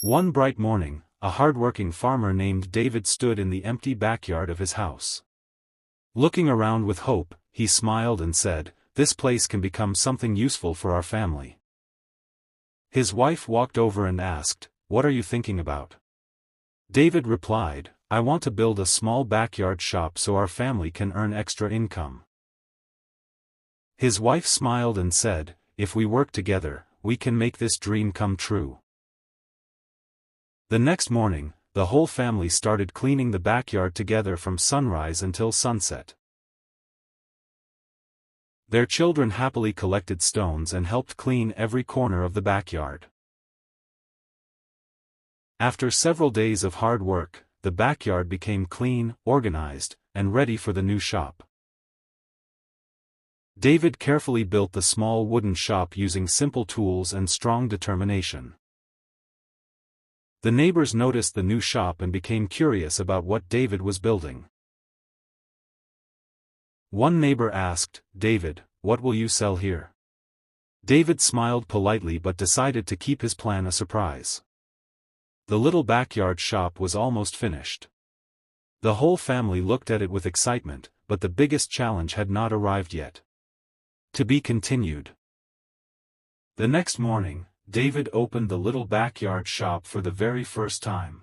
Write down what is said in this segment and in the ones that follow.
One bright morning, a hard-working farmer named David stood in the empty backyard of his house. Looking around with hope, he smiled and said, "This place can become something useful for our family." His wife walked over and asked, "What are you thinking about?" David replied, "I want to build a small backyard shop so our family can earn extra income." His wife smiled and said, "If we work together, we can make this dream come true." The next morning, the whole family started cleaning the backyard together from sunrise until sunset. Their children happily collected stones and helped clean every corner of the backyard. After several days of hard work, the backyard became clean, organized, and ready for the new shop. David carefully built the small wooden shop using simple tools and strong determination. The neighbors noticed the new shop and became curious about what David was building. One neighbor asked, "David, what will you sell here?" David smiled politely but decided to keep his plan a surprise. The little backyard shop was almost finished. The whole family looked at it with excitement, but the biggest challenge had not arrived yet. To be continued. The next morning, David opened the little backyard shop for the very first time.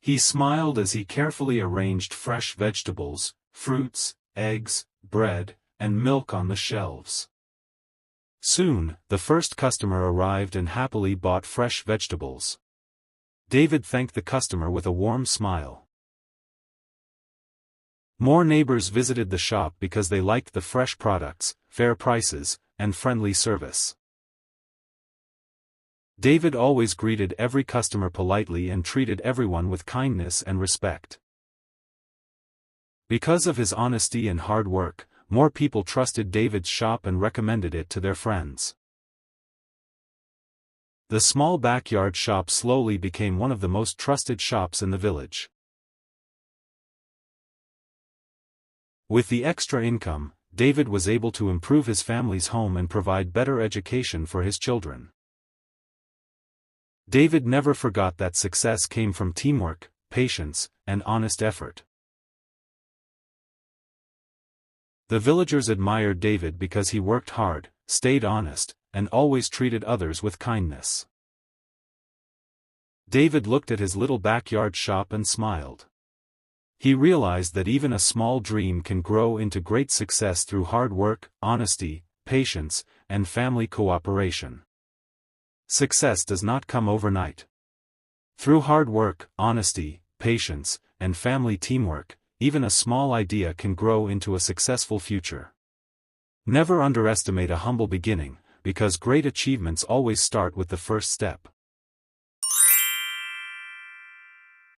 He smiled as he carefully arranged fresh vegetables, fruits, eggs, bread, and milk on the shelves. Soon, the first customer arrived and happily bought fresh vegetables. David thanked the customer with a warm smile. More neighbors visited the shop because they liked the fresh products, fair prices, and friendly service. David always greeted every customer politely and treated everyone with kindness and respect. Because of his honesty and hard work, more people trusted David's shop and recommended it to their friends. The small backyard shop slowly became one of the most trusted shops in the village. With the extra income, David was able to improve his family's home and provide better education for his children. David never forgot that success came from teamwork, patience, and honest effort. The villagers admired David because he worked hard, stayed honest, and always treated others with kindness. David looked at his little backyard shop and smiled. He realized that even a small dream can grow into great success through hard work, honesty, patience, and family cooperation. Success does not come overnight. Through hard work, honesty, patience, and family teamwork, even a small idea can grow into a successful future. Never underestimate a humble beginning, because great achievements always start with the first step.